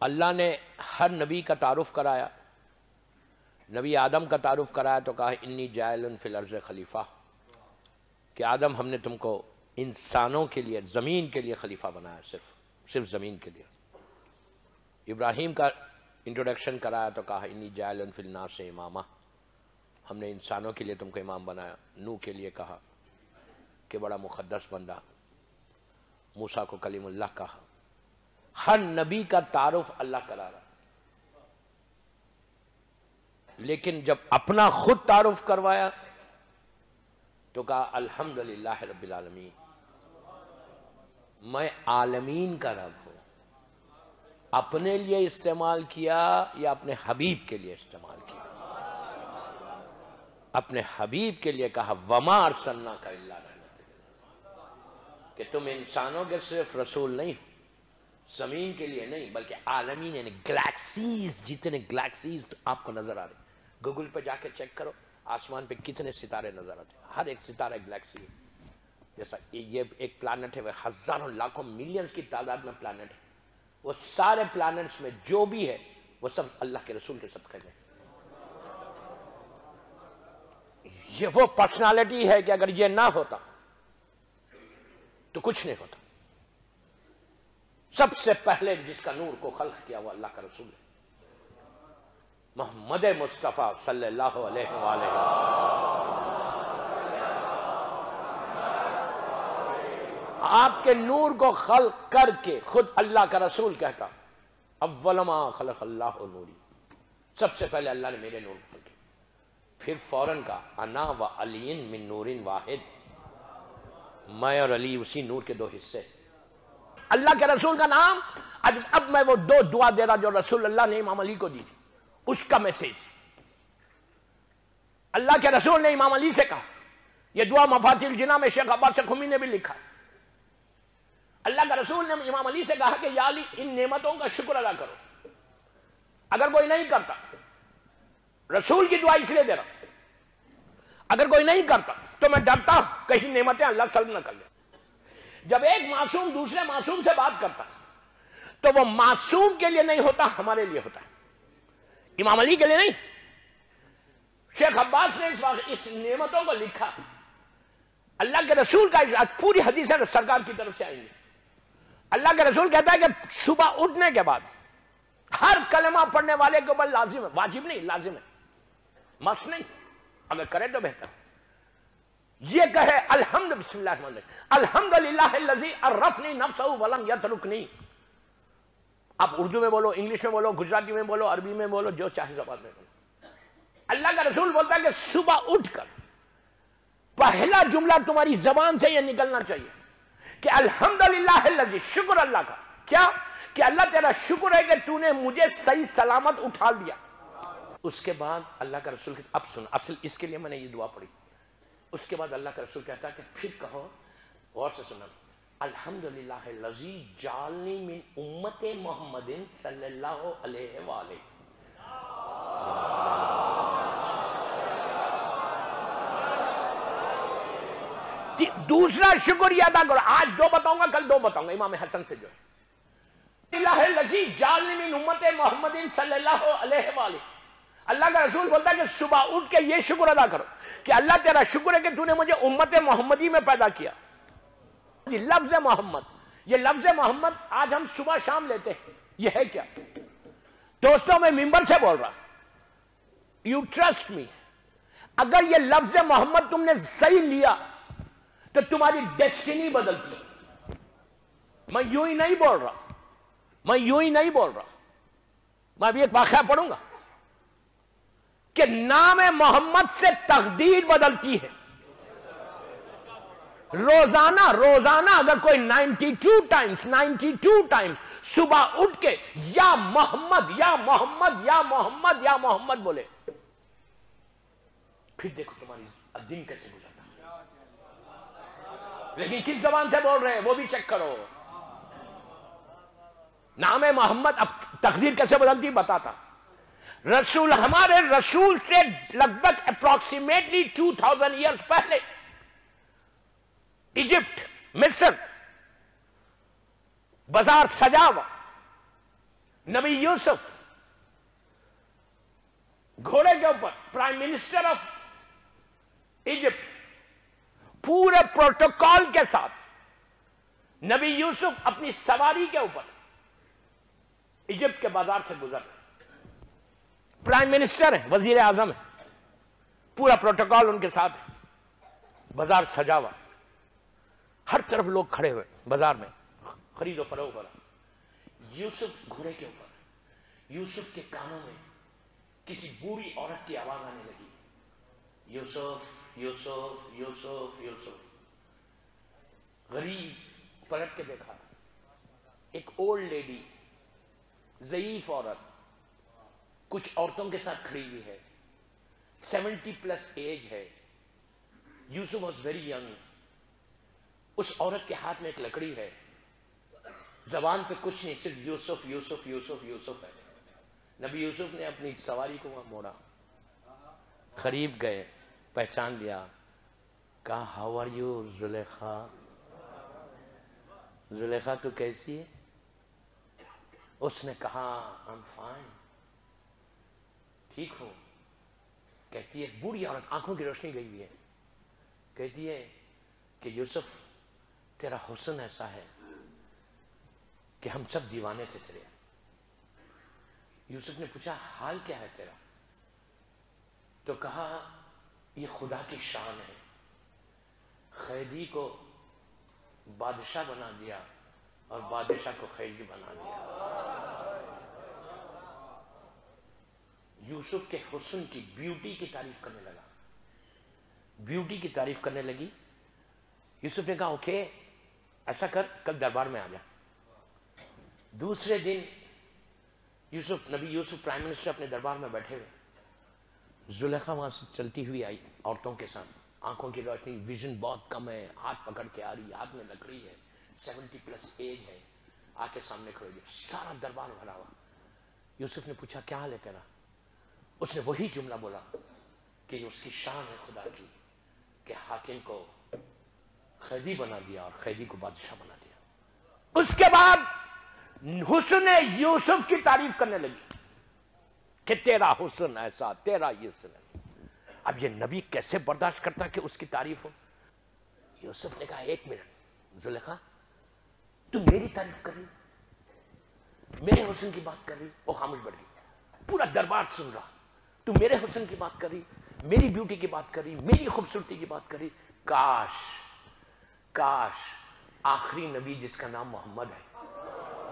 اللہ نے ہر نبی کا تعارف کرایا. نبی آدم کا تعارف کرایا تو کہا انی جاعل فی الارض خلیفہ، کہ آدم ہم نے تم کو انسانوں کے لیے، زمین کے لیے خلیفہ بنایا، صرف زمین کے لیے. ابراہیم کا انٹروڈکشن کرایا تو کہا انی جاعل فی الناس اماما، ہم نے انسانوں کے لیے تم کو امام بنایا. نوح کے لیے کہا کہ بڑا مقدس بندہ. موسیٰ کو کلیم اللہ کہا. ہر نبی کا تعارف اللہ کرا رہا، لیکن جب اپنا خود تعارف کروایا تو کہا الحمدللہ رب العالمین، میں عالمین کا رب ہوں. اپنے لیے استعمال کیا یا اپنے حبیب کے لیے استعمال کیا؟ اپنے حبیب کے لیے کہا وما ارسلناک الا رحمۃ للعالمین، کہ تم انسانوں کے صرف رسول نہیں، زمین کے لیے نہیں بلکہ عالمین، یعنی گلیکسیز، جتنے گلیکسیز آپ کو نظر آ رہے، گوگل پہ جا کے چیک کرو آسمان پہ کتنے ستارے نظر آتے ہیں. ہر ایک ستارہ گلیکسی ہے. جیسا یہ ایک پلانٹ ہے، وہ ہزاروں لاکھوں ملینز کی تعداد میں پلانٹ ہے. وہ سارے پلانٹس میں جو بھی ہے وہ سب اللہ کے رسول کے صدقے میں. یہ وہ پرسنالٹی ہے کہ اگر یہ نہ ہوتا تو کچھ نہیں ہوتا. سب سے پہلے جس کا نور کو خلق کیا وہ اللہ کا رسول ہے، محمد مصطفیٰ صلی اللہ علیہ وآلہ. آپ کے نور کو خلق کر کے خود اللہ کا رسول کہتا اول ما خلق اللہ نوری، سب سے پہلے اللہ نے میرے نور کو خلق کیا. پھر فوراً کہا انا و علی من نور واحد، میں اور علی اسی نور کے دو حصے. اللہ کے رسول کا نام. اب میں وہ دو دعا دے رہا جو رسول اللہ نے امام علی کو دی تھی، اس کا میسج. اللہ کے رسول نے امام علی سے کہا، یہ دعا مفاتیح الجناں میں شیخ عباس خمی نے بھی لکھا. اللہ کا رسول نے امام علی سے کہا کہ یا علی ان نعمتوں کا شکر ادا کرو. اگر کوئی نہیں کرتا، رسول کی دعا اس لیے دے رہا، اگر کوئی نہیں کرتا تو میں ڈرتا کہیں نعمتیں اللہ سلب نہ کر لے. جب ایک معصوم دوسرے معصوم سے بات کرتا تو وہ معصوم کے لیے نہیں ہوتا، ہمارے لیے ہوتا ہے. امام علی کے لیے نہیں. شیخ عباس نے اس نعمتوں کو لکھا. اللہ کے رسول کا پوری حدیثیں سرکار کی طرف سے آئیں گی. اللہ کے رسول کہتا ہے کہ صبح اٹھنے کے بعد ہر کلمہ پڑھنے والے کے اوپر لازم ہے، واجب نہیں، لازم ہے، مست نہیں، اگر کرے تو بہتر. یہ کہے الحمد بسم اللہ الرحمن الرحیم الحمدللہ الذی عرفنی نفسہ ولم یترکنی. آپ اردو میں بولو، انگلش میں بولو، گجراتی میں بولو، عربی میں بولو، جو چاہے زبان میں بولو. اللہ کا رسول بولتا ہے کہ صبح اٹھ کر پہلا جملہ تمہاری زبان سے یہ نکلنا چاہیے کہ الحمدللہ الذی، شکر اللہ کا. کیا؟ کہ اللہ تیرا شکر ہے کہ تو نے مجھے صحیح سلامت اٹھا دیا. اس کے بعد اللہ کا رسول اب سن، اصل اس کے لیے میں نے یہ دعا پڑھی. اس کے بعد اللہ کا رسول کہتا ہے کہ پھر کہو، غور سے سننا، الحمدللہ الذی جعلنی من امت محمد صلی اللہ علیہ وآلہ. دوسرا شکر یہ ادا کرو. آج دو بتاؤں گا، کل دو بتاؤں گا. امام حسن سے جو ہے اللہ الذی جعلنی من امت محمد صلی اللہ علیہ وآلہ. اللہ کا رسول بولتا ہے کہ صبح اٹھ کے یہ شکر ادا کرو کہ اللہ تیرا شکر ہے کہ تو نے مجھے امت محمدی میں پیدا کیا. یہ لفظ محمد، یہ لفظ محمد آج ہم صبح شام لیتے ہیں. یہ ہے کیا؟ دوستوں میں ممبر سے بول رہا، یو ٹرسٹ می، اگر یہ لفظ محمد تم نے صحیح لیا تو تمہاری ڈیسٹینی بدلتی. میں یوں ہی نہیں بول رہا، میں ابھی ایک واقعہ پڑھوں گا کہ نام محمد سے تقدیر بدلتی ہے. روزانہ اگر کوئی 92 ٹائم صبح اٹھ کے یا محمد یا محمد یا محمد یا محمد بولے، پھر دیکھو تمہاری دن کیسے گزرتا. لیکن کس زبان سے بول رہے ہیں وہ بھی چیک کرو. نام محمد اب تقدیر کیسے بدلتی بتاتا. رسول، ہمارے رسول سے لگ بھگ اپروکسیمیٹلی 2000 ایئرز پہلے ایجپٹ، مصر، بازار سجا ہوا، نبی یوسف گھوڑے کے اوپر، پرائم منسٹر آف ایجپٹ، پورے پروٹوکول کے ساتھ نبی یوسف اپنی سواری کے اوپر ایجپٹ کے بازار سے گزر رہے، پرائم منسٹر ہے، وزیر اعظم ہے، پورا پروٹوکول ان کے ساتھ ہے، بازار سجا ہوا، ہر طرف لوگ کھڑے ہوئے بازار میں، خرید و فروخت ہو رہا۔ یوسف گھوڑے کے اوپر، یوسف کے کانوں میں کسی بوڑھی عورت کی آواز آنے لگی، یوسف یوسف یوسف یوسف۔ غریب پلٹ کے دیکھا، ایک اولڈ لیڈی، ضعیف عورت، کچھ عورتوں کے ساتھ کھڑی ہوئی ہے، 70+ ایج ہے۔ یوسف واز ویری ینگ۔ اس عورت کے ہاتھ میں ایک لکڑی ہے، زبان پہ کچھ نہیں، صرف یوسف یوسف یوسف یوسف ہے۔ نبی یوسف نے اپنی سواری کو وہاں موڑا، قریب گئے، پہچان لیا، کہا how are you Zulekha? Zulekha تو کیسی ہے؟ اس نے کہا I'm fine، ٹھیک ہوں۔ کہتی ہے، بوڑھی عورت، آنکھوں کی روشنی گئی ہوئی ہے، کہتی ہے کہ یوسف تیرا حسن ایسا ہے کہ ہم سب دیوانے تھے تیرے۔ یوسف نے پوچھا حال کیا ہے تیرا؟ تو کہا یہ خدا کی شان ہے، قیدی کو بادشاہ بنا دیا اور بادشاہ کو قیدی بنا دیا۔ یوسف کے حسن کی، بیوٹی کی تعریف کرنے لگا، بیوٹی کی تعریف کرنے لگی۔ یوسف نے کہا اوکے ایسا کر، کل دربار میں آ جا۔ دوسرے دن نبی یوسف پرائم منسٹر اپنے دربار میں بیٹھے ہوئے، زلیخا وہاں سے چلتی ہوئی آئی عورتوں کے ساتھ، آنکھوں کی روشنی، ویژن بہت کم ہے، ہاتھ پکڑ کے آ رہی، ہاتھ میں لکڑی ہے، 70+ ایج ہے، آ کے سامنے کھڑے ہوئے، سارا دربار بھرا ہوا۔ یوسف نے پوچھا کیا حال ہے تیرا؟ اس نے وہی جملہ بولا کہ یہ اس کی شان ہے خدا کی کہ حاکم کو قیدی بنا دیا اور قیدی کو بادشاہ بنا دیا۔ اس کے بعد حسن یوسف کی تعریف کرنے لگی کہ تیرا حسن ایسا، تیرا یہ حسن ایسا۔ اب یہ نبی کیسے برداشت کرتا کہ اس کی تعریف ہو؟ یوسف نے کہا ایک منٹ زلیخا، تو میری تعریف کر رہی، میرے حسن کی بات کر رہی؟ وہ خاموش بیٹھ گئی، پورا دربار سن رہا، تو میرے حسن کی بات کر رہی، میری بیوٹی کی بات کر رہی، میری خوبصورتی کی بات کر رہی؟ کاش آخری نبی جس کا نام محمد ہے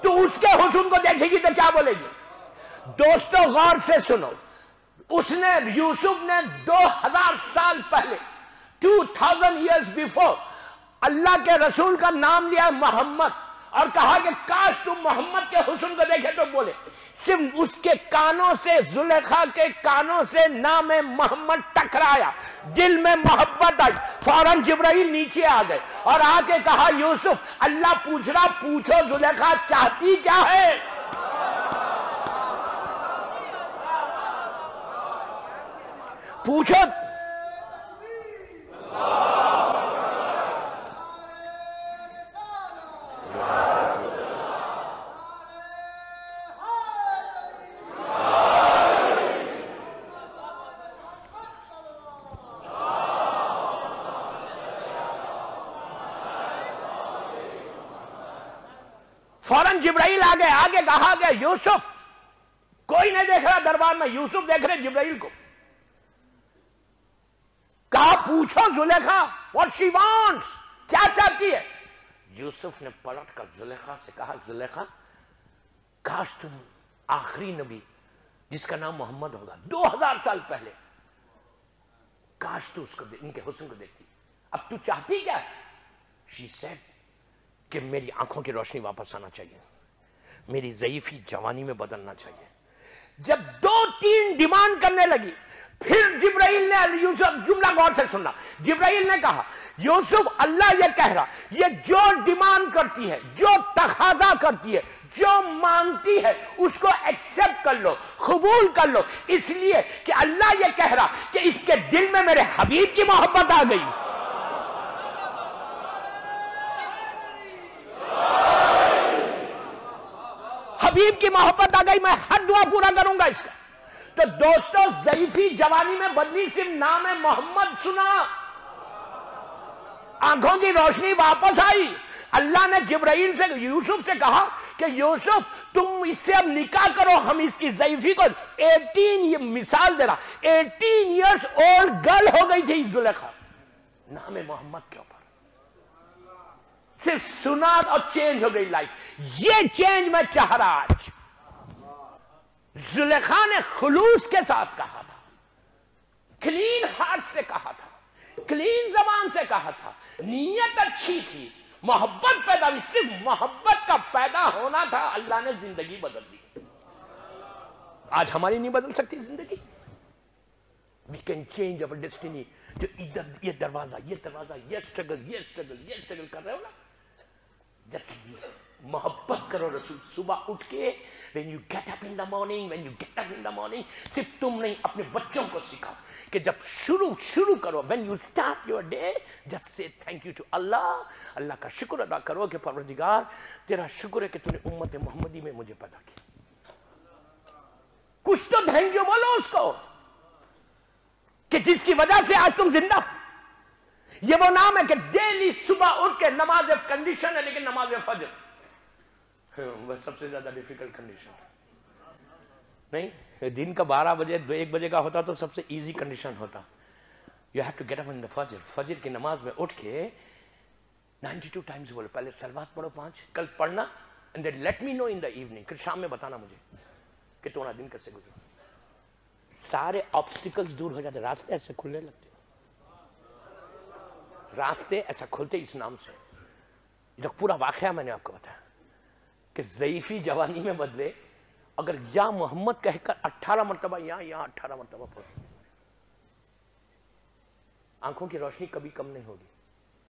تو اس کے حسن کو دیکھے گی تو کیا بولے گی؟ دوستو غور سے سنو، اس نے، یوسف نے 2000 سال پہلے، 2000 years before، اللہ کے رسول کا نام لیا محمد اور کہا کہ کاش تم محمد کے حسن کو دیکھے تو بولے۔ صرف اس کے کانوں سے، زلیخا کے کانوں سے نام محمد ٹکرایا، دل میں محبت آئی، فوراً جبرائیل نیچے آ گئے اور آ کے کہا یوسف اللہ پوچھ رہا، پوچھو زلیخا چاہتی کیا ہے؟ پوچھو۔ فوراً جبرائیل آ گئے، آگے کہا گیا یوسف، کوئی نہیں دیکھ رہا دربار میں، یوسف دیکھ رہے جبرائیل کو، کہا پوچھو زلیخا what she wants، کیا چاہتی ہے؟ یوسف نے پلٹ کر زلیخا سے کہا زلیخا کاش تم آخری نبی جس کا نام محمد ہوگا 2000 سال پہلے، کاش تو اس کو ان کے حسن کو دیکھتی، اب تو چاہتی کیا ہے؟ she said کہ میری آنکھوں کی روشنی واپس آنا چاہیے، میری ضعیفی جوانی میں بدلنا چاہیے۔ جب 2-3 ڈیمانڈ کرنے لگی، پھر جبرائیل نے، یوسف جملہ غور سے سننا، جبرائیل نے کہا یوسف اللہ یہ کہہ رہا، یہ جو ڈیمانڈ کرتی ہے، جو تقاضا کرتی ہے، جو مانگتی ہے، اس کو ایکسپٹ کر لو، قبول کر لو، اس لیے کہ اللہ یہ کہہ رہا کہ اس کے دل میں میرے حبیب کی محبت آ گئی۔ حبیب کی محبت آ گئی، میں ہر دعا پورا کروں گا اس کا۔ تو دوستو ضعیفی جوانی میں بدلی، صرف نام محمد سنا، آنکھوں کی روشنی واپس آئی۔ اللہ نے جبرائیل سے یوسف سے کہا کہ یوسف تم اس سے اب نکاح کرو، ہم اس کی ضعیفی کو 18 یہ مثال دے رہا، 18 ایئرس اولڈ گرل ہو گئی تھی زلیخا، نام محمد کے اوپر صرف سنا اور چینج ہو گئی لائف۔ یہ چینج میں چاہ رہا آج۔ زلیخا نے خلوص کے ساتھ کہا تھا، کلین ہارٹ سے کہا تھا، کلین زبان سے کہا تھا، نیت اچھی تھی، محبت پیدا ہوئی، صرف محبت کا پیدا ہونا تھا، اللہ نے زندگی بدل دی۔ آج ہماری نہیں بدل سکتی زندگی؟ we can change our destiny۔ جو ادھر یہ دروازہ یہ سٹرگل کر رہے ہو نا، جس محبت کرو رسول، صبح اٹھ کے when you get up in the morning، صرف تم نہیں اپنے بچوں کو سکھاؤ کہ جب شروع کرو، when you start your day just say thank you to Allah، اللہ کا شکر ادا کرو کہ پروردگار تیرا شکر ہے کہ تو نے امت محمدی میں مجھے پیدا کیا۔ کچھ تو تھینک یو بولو اس کو کہ جس کی وجہ سے آج تم زندہ۔ یہ وہ نام ہے کہ ڈیلی صبح اٹھ کے نماز کنڈیشن ہے، لیکن نماز فجر وہ سب سے زیادہ ڈیفیکلٹ کنڈیشن نہیں۔ دن کا 12 بجے 1 بجے کا ہوتا تو سب سے ایزی کنڈیشن ہوتا۔ You have to get up in the Fajr, فجر کی نماز میں اٹھ کے 92 ٹائمز بولو، پہلے سلوات پڑھو 5، کل پڑھنا، and then let me know in the evening، پھر شام میں بتانا مجھے کہ تمہارا دن کیسے گزرا۔ سارے آبسٹیکلز دور ہو جاتے، راستے ایسے کھلنے لگتے، راستے ایسا کھلتے اس نام سے۔ یہ تو پورا واقعہ میں نے آپ کو بتایا کہ ضعیفی جوانی میں بدلے، اگر یا محمد کہہ کر 18 مرتبہ یا 18 مرتبہ پڑھو، آنکھوں کی روشنی کبھی کم نہیں ہوگی۔